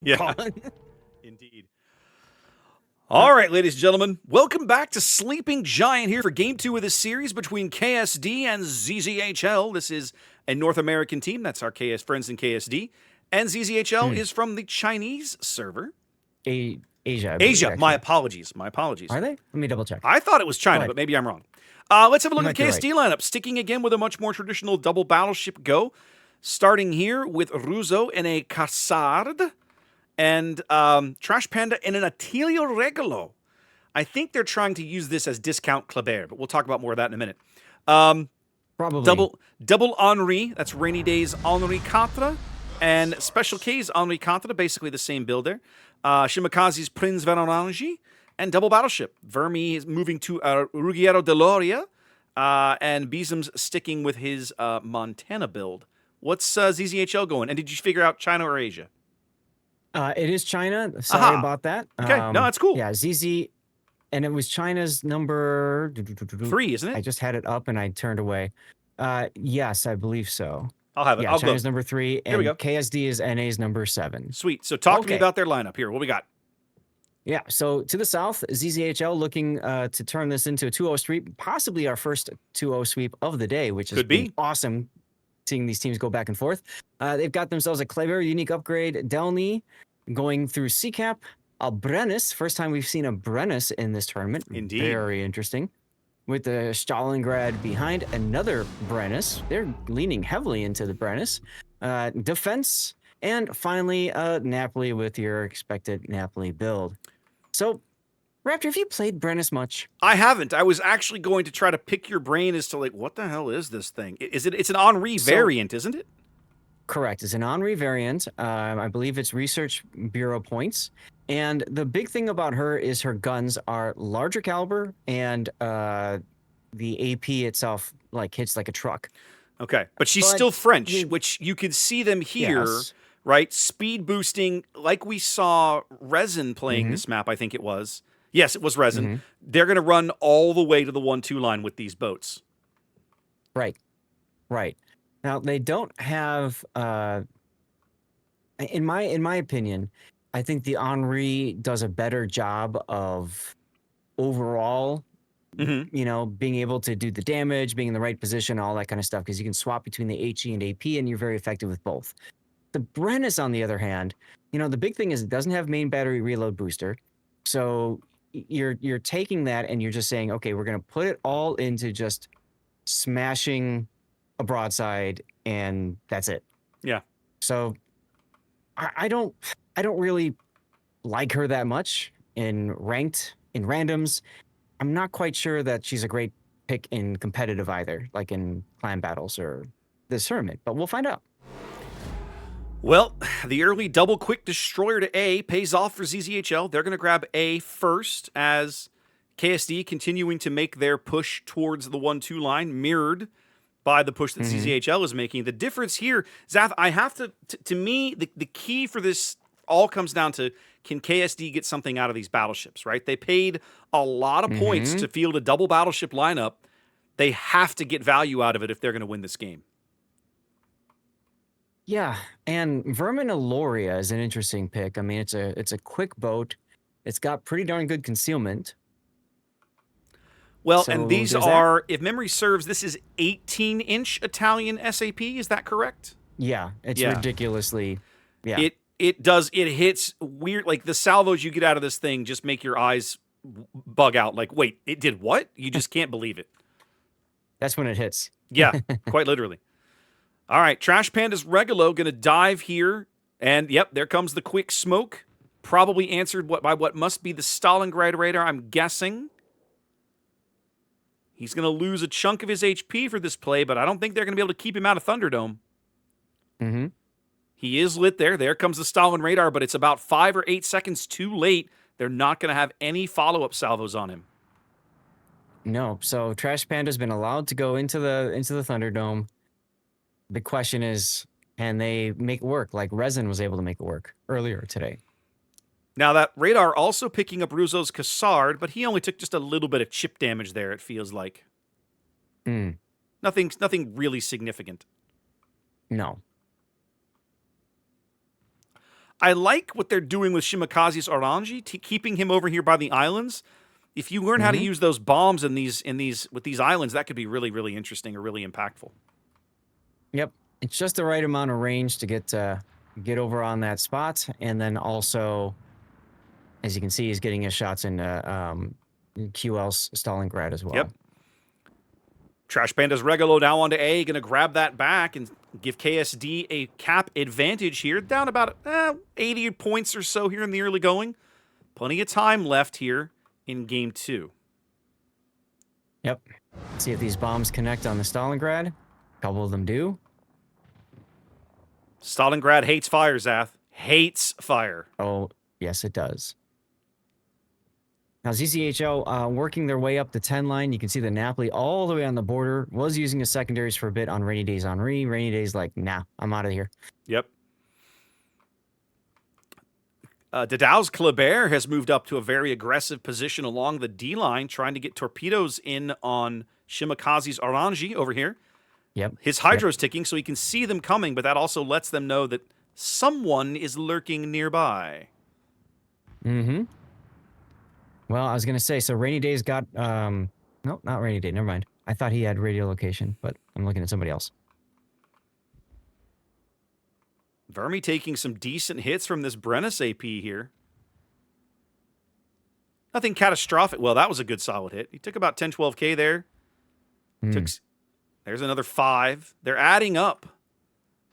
Yeah, Colin. indeed. All right, ladies and gentlemen, welcome back to Sleeping Giant here for Game 2 of this series between KSD and ZZHL. This is a North American team. That's our friends in KSD. And ZZHL Hmm. is from the Chinese server. Asia, I believe, Asia, my actually. apologies. My apologies. Are they? Let me double check. I thought it was Go China, ahead. but maybe I'm wrong. Let's have a You look at might the be right. KSD lineup, sticking again with a much more traditional double battleship go. Starting here with Ruzo in a Cassard and Trash Panda in an Attilio Regolo. I think they're trying to use this as discount Kleber, but we'll talk about more of that in a minute. Um, Probably. double Henri, that's Rainy Days Henri Quatre, and Special K's Henri Quatre, basically the same build there. Shimakaze's Prince Venerangi, and double Battleship. Vermi is moving to Ruggiero Deloria, and Beesam's sticking with his Montana build. What's ZZHL going? And did you figure out China or Asia? It is China. Sorry Aha. about that. Okay, no, that's cool. Yeah, ZZ, and it was China's number 3, isn't it? I just had it up and I turned away. Yes, I believe so. I'll have it. Yeah, I'll China's go. number 3, Here we and go. KSD is NA's number 7. Sweet. So talk to me Okay. about their lineup here. What we got? Yeah, so to the south, ZZHL looking to turn this into a 2-0 sweep, possibly our first 2-0 sweep of the day, which has Could been be. awesome seeing these teams go back and forth. They've got themselves a Kleber unique upgrade, Delny going through CCAP, a Brennis, first time we've seen a Brennis in this tournament. Indeed. Very interesting. With the Stalingrad behind, another Brennis. They're leaning heavily into the Brennis. Defense, and finally, Napoli with your expected Napoli build. So, Raptor, have you played Brennis much? I haven't. I was actually going to try to pick your brain as to like what the hell is this thing? Is it? It's an Henri variant, isn't it? Correct. It's an Henri variant. I believe it's Research Bureau points. And the big thing about her is her guns are larger caliber, and the AP itself like hits like a truck. Okay, but she's But still French, you- which you could see them here, Yes. right? Speed boosting, like we saw Resin playing this map. I think it was. Yes, it was Resin. They're going to run all the way to the 1-2 line with these boats. Right. Right. Now they don't have in my opinion, I think the Henri does a better job of overall, Mm-hmm. being able to do the damage, being in the right position, all that kind of stuff, because you can swap between the HE and AP and you're very effective with both. The Brennis, on the other hand, the big thing is it doesn't have main battery reload booster. So you're taking that and you're just saying, okay, we're going to put it all into just smashing a broadside and that's it. Yeah. So I don't really like her that much in ranked, in randoms. I'm not quite sure that she's a great pick in competitive either, like in clan battles or this tournament, but we'll find out. Well, the early double quick destroyer to A pays off for ZZHL. They're going to grab A first as KSD continuing to make their push towards the 1-2 line, mirrored by the push that ZZHL is making. The difference here, Zath, I have to me, the key for this all comes down to, can KSD get something out of these battleships, right? They paid a lot of points to field a double battleship lineup. They have to get value out of it if they're going to win this game. Yeah, and Vermin Aloria is an interesting pick. I mean, it's a quick boat. It's got pretty darn good concealment. Well, So and these there's that. are, if memory serves, this is 18-inch Italian SAP. Is that correct? Yeah, it's Yeah. ridiculously. Yeah, It hits weird, like the salvos you get out of this thing just make your eyes bug out. Like, wait, it did what? You just can't believe it. that's when it hits. Yeah, quite literally. All right, Trash Panda's Regalo going to dive here. And, yep, there comes the quick smoke. Probably answered by what must be the Stalingrad radar, I'm guessing. He's going to lose a chunk of his HP for this play, but I don't think they're going to be able to keep him out of Thunderdome. Mm-hmm. He is lit there. There comes the Stalin radar, but it's about 5 or 8 seconds too late. They're not going to have any follow-up salvos on him. No, so Trash Panda's been allowed to go into the Thunderdome. The question is, can they make it work like Resin was able to make it work earlier today? Now, that radar also picking up Ruzo's Cassard, but he only took just a little bit of chip damage there, it feels like. Nothing really significant. No. I like what they're doing with Shimakaze's Oranji, keeping him over here by the islands. If you learn how to use those bombs with these islands, that could be really, really interesting or really impactful. Yep. It's just the right amount of range to get over on that spot, and then also, as you can see, he's getting his shots into QL's Stalingrad as well. Yep. Trash Panda's Regalo now onto A, going to grab that back and give KSD a cap advantage here. Down about 80 points or so here in the early going. Plenty of time left here in game 2. Yep. See if these bombs connect on the Stalingrad. A couple of them do. Stalingrad hates fire, Zath. Hates fire. Oh, yes, it does. Now, ZZHL working their way up the 10 line. You can see the Napoli all the way on the border. Was using his secondaries for a bit on Rainy Days Henri. Rainy Days like, nah, I'm out of here. Yep. Dadau's Kleber has moved up to a very aggressive position along the D line, trying to get torpedoes in on Shimakaze's Oranji over here. Yep. His Hydro's ticking, so he can see them coming, but that also lets them know that someone is lurking nearby. Mm-hmm. Well, I was going to say, so Rainy Day's got, no, not Rainy Day, never mind. I thought he had radio location, but I'm looking at somebody else. Vermi taking some decent hits from this Brennus AP here. Nothing catastrophic. Well, that was a good solid hit. He took about 10, 12K there. There's another 5. They're adding up.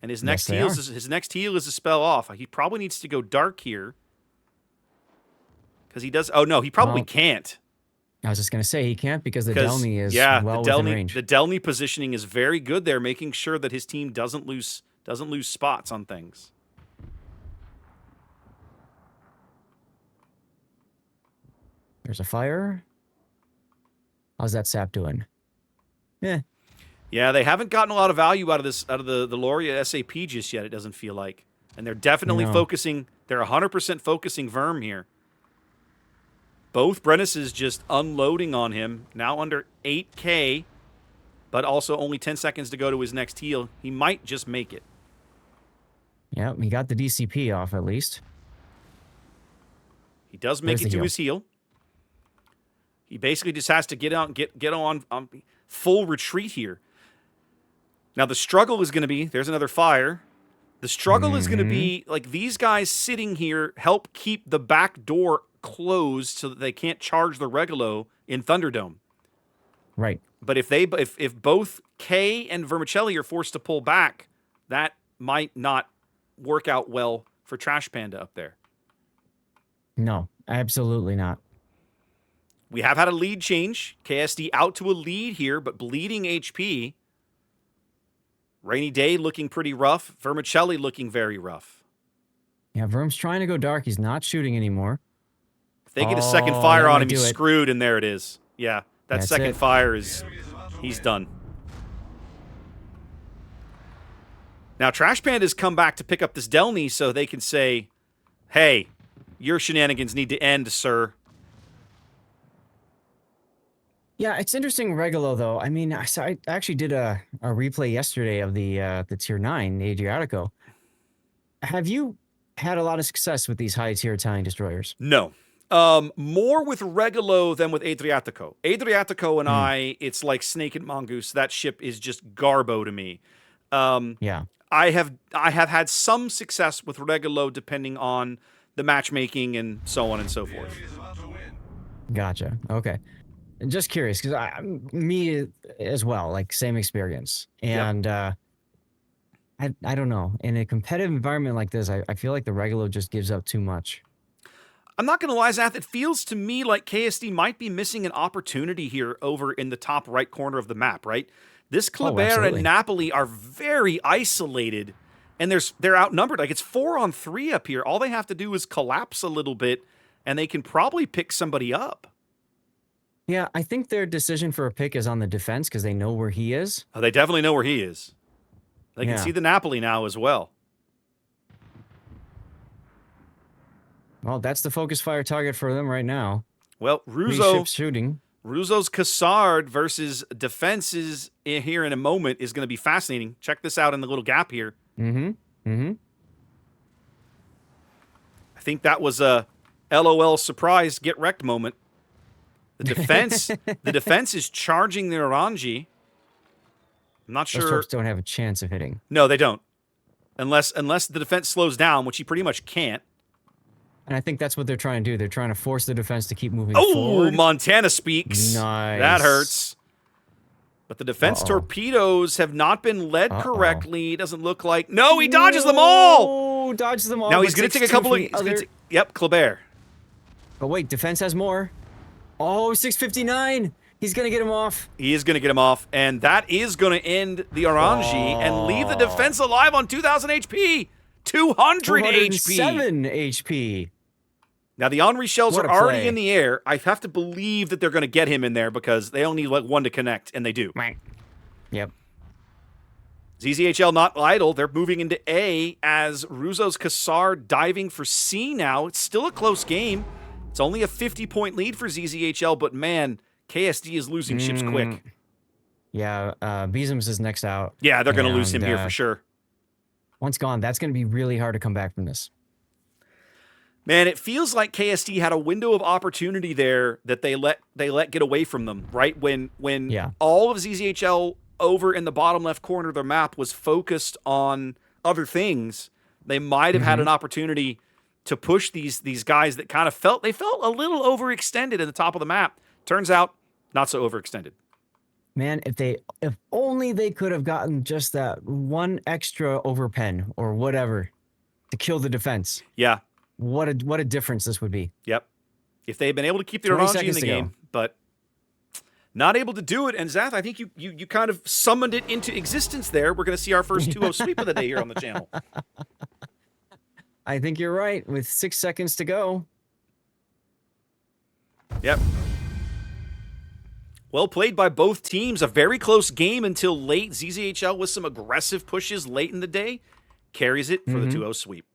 And his next heal is a spell off. He probably needs to go dark here. Because he does. Oh, no, he probably can't. I was just going to say he can't because the Delny is well within range. The Delny positioning is very good there, making sure that his team doesn't lose spots on things. There's a fire. How's that sap doing? Yeah, they haven't gotten a lot of value out of the Loria SAP just yet, it doesn't feel like. And they're definitely focusing, they're 100% focusing Verm here. Both Brennises just unloading on him, now under 8K, but also only 10 seconds to go to his next heal. He might just make it. Yeah, he got the DCP off at least. He does make it to his heal. He basically just has to get out and get on full retreat here. Now the struggle is going to be, there's another fire. The struggle is going to be, like, these guys sitting here help keep the back door closed so that they can't charge the Regalo in Thunderdome. Right. But if both K and Vermicelli are forced to pull back, that might not work out well for Trash Panda up there. No, absolutely not. We have had a lead change. KSD out to a lead here, but bleeding HP. Rainy Day looking pretty rough. Vermicelli looking very rough. Yeah, Verm's trying to go dark. He's not shooting anymore. If they get a second fire on him, he's screwed, and there it is. Yeah, that's second fire is... he's done. Now, Trash Panda's come back to pick up this Delny so they can say, hey, your shenanigans need to end, sir. Yeah, it's interesting, Regalo, though. I mean, I actually did a replay yesterday of the Tier 9, Adriatico. Have you had a lot of success with these high-tier Italian destroyers? No. More with Regalo than with Adriatico. Adriatico and it's like Snake and Mongoose. That ship is just garbo to me. Yeah. I have had some success with Regalo depending on the matchmaking and so on and so forth. Gotcha. Okay. Just curious, because me as well, like same experience. And I don't know. In a competitive environment like this, I feel like the Regalo just gives up too much. I'm not going to lie, Zath. It feels to me like KSD might be missing an opportunity here over in the top right corner of the map, right? This Kleber and Napoli are very isolated, and they're outnumbered. Like, it's 4-on-3 up here. All they have to do is collapse a little bit, and they can probably pick somebody up. Yeah, I think their decision for a pick is on the defense because they know where he is. Oh, they definitely know where he is. They can see the Napoli now as well. Well, that's the focus fire target for them right now. Well, Ruzo's Cassard versus defenses here in a moment is going to be fascinating. Check this out in the little gap here. think that was a LOL surprise get wrecked moment. The defense is charging their Oranji. I'm not Those sure. torps don't have a chance of hitting. No, they don't. Unless the defense slows down, which he pretty much can't. And I think that's what they're trying to do. They're trying to force the defense to keep moving Oh, forward. Montana speaks. Nice. That hurts. But the defense torpedoes have not been led correctly. It doesn't look like. No, he dodges them all. Oh, dodges them all. Now he's going to take a couple of. Yep, Kleber. But wait, defense has more. Oh, 659. He's going to get him off. He is going to get him off. And that is going to end the Oranji and leave the defense alive on 2,000 HP. 200 HP. 7 HP. Now, the Henri shells What are a already play. in the air. I have to believe that they're going to get him in there because they only need like one to connect, and they do. Yep. ZZHL not idle. They're moving into A as Ruzo's Kassar diving for C now. It's still a close game. It's only a 50-point lead for ZZHL, but man, KSD is losing ships quick. Yeah, Beezums is next out. Yeah, they're going to lose him here for sure. Once gone, that's going to be really hard to come back from this. Man, it feels like KSD had a window of opportunity there that they let get away from them, right? When all of ZZHL over in the bottom left corner of their map was focused on other things, they might have had an opportunity to push these guys that kind of felt a little overextended in the top of the map. Turns out, not so overextended. Man, if only they could have gotten just that one extra overpen or whatever to kill the defense. Yeah. What a difference this would be. Yep. If they had been able to keep the Oranji in the game, but not able to do it. And Zath, I think you kind of summoned it into existence there. We're going to see our first 2-0 sweep of the day here on the channel. I think you're right. With 6 seconds to go. Yep. Well played by both teams. A very close game until late. ZZHL with some aggressive pushes late in the day carries it for the 2-0 sweep.